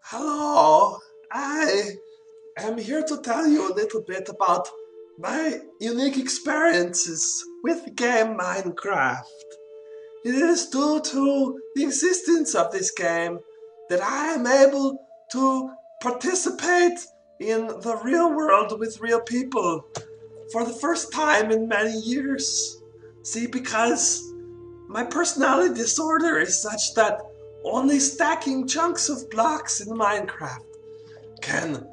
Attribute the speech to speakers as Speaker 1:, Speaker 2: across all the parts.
Speaker 1: Hello, I am here to tell you a little bit about my unique experiences with the game Minecraft. It is due to the existence of this game that I am able to participate in the real world with real people for the first time in many years. See, because my personality disorder is such that only stacking chunks of blocks in Minecraft can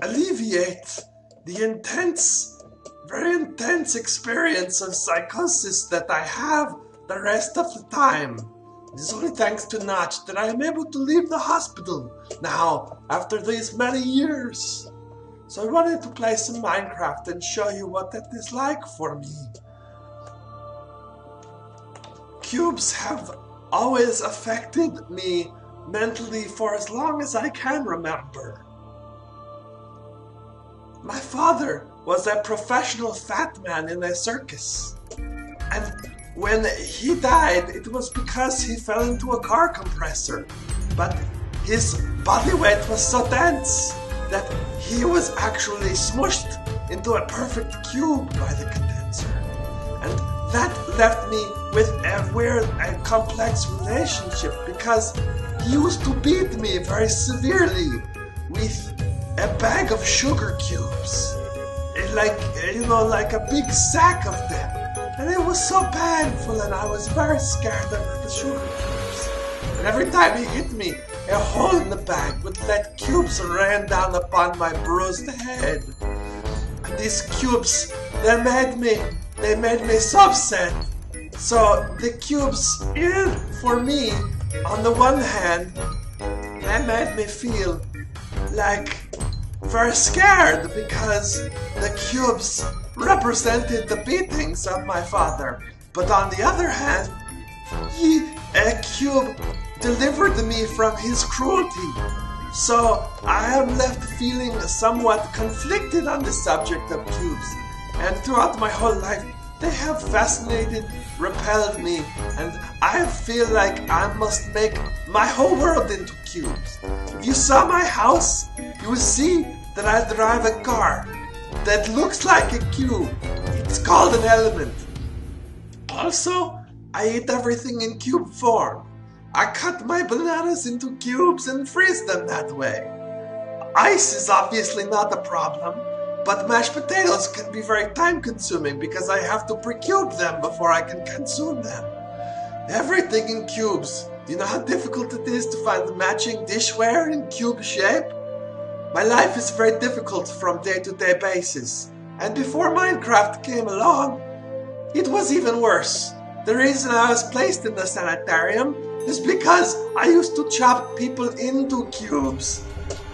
Speaker 1: alleviate the very intense experience of psychosis that I have the rest of the time. It is only thanks to Notch that I am able to leave the hospital now after these many years. So I wanted to play some Minecraft and show you what that is like for me. Cubes have always affected me mentally for as long as I can remember. My father was a professional fat man in a circus, and when he died it was because he fell into a car compressor, but his body weight was so dense that he was actually smushed into a perfect cube by the condenser, and that left me with a weird and complex relationship because he used to beat me very severely with a bag of sugar cubes. Like a big sack of them. And it was so painful and I was very scared of the sugar cubes. And every time he hit me, a hole in the bag would let cubes rain down upon my bruised head. And these cubes, they made me so upset. So the cubes, for me, on the one hand, they made me feel like very scared because the cubes represented the beatings of my father. But on the other hand, a cube delivered me from his cruelty. So I am left feeling somewhat conflicted on the subject of cubes. And throughout my whole life, they have fascinated, repelled me, and I feel like I must make my whole world into cubes. If you saw my house, you will see that I drive a car that looks like a cube. It's called an element. Also, I eat everything in cube form. I cut my bananas into cubes and freeze them that way. Ice is obviously not a problem, but mashed potatoes can be very time-consuming because I have to pre-cube them before I can consume them. Everything in cubes. Do you know how difficult it is to find matching dishware in cube shape? My life is very difficult from day-to-day basis, and before Minecraft came along, it was even worse. The reason I was placed in the sanitarium is because I used to chop people into cubes.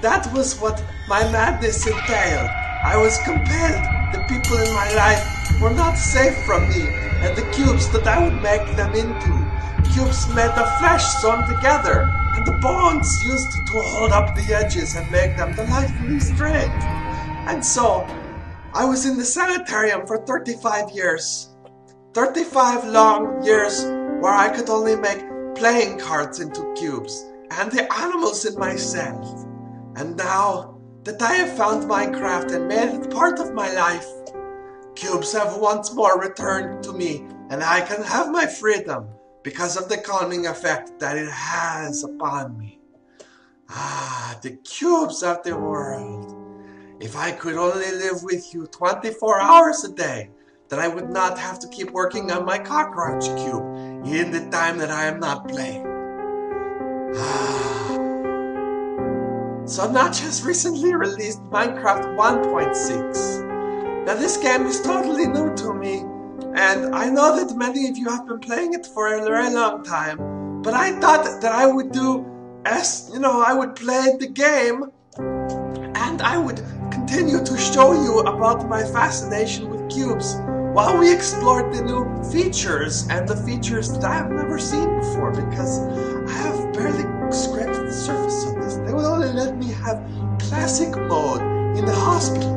Speaker 1: That was what my madness entailed. I was compelled. The people in my life were not safe from me and the cubes that I would make them into. Cubes made of flesh sewn together and the bones used to hold up the edges and make them delightfully straight. And so, I was in the sanitarium for 35 years. 35 long years where I could only make playing cards into cubes and the animals in my cell. And now that I have found Minecraft and made it part of my life, cubes have once more returned to me and I can have my freedom because of the calming effect that it has upon me. The cubes of the world. If I could only live with you 24 hours a day, then I would not have to keep working on my cockroach cube in the time that I am not playing. So Notch has recently released Minecraft 1.6. Now this game is totally new to me, and I know that many of you have been playing it for a very long time, but I thought that I would I would play the game, and I would continue to show you about my fascination with cubes while we explored the new features and the features that I have never seen before, because I have barely scratched the surface of this. They will only let me have classic mode in the hospital.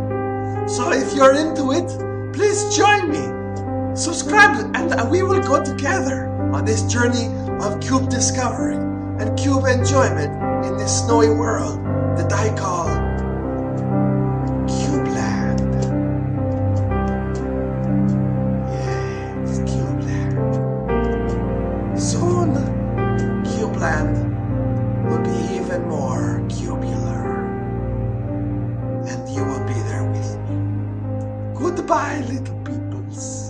Speaker 1: So if you're into it, please join me. Subscribe and we will go together on this journey of cube discovery and cube enjoyment in this snowy world that I call Cubeland. Yes, Cubeland. Soon, Cubeland will be even more cubular. And you will be there with me. Goodbye, little peoples.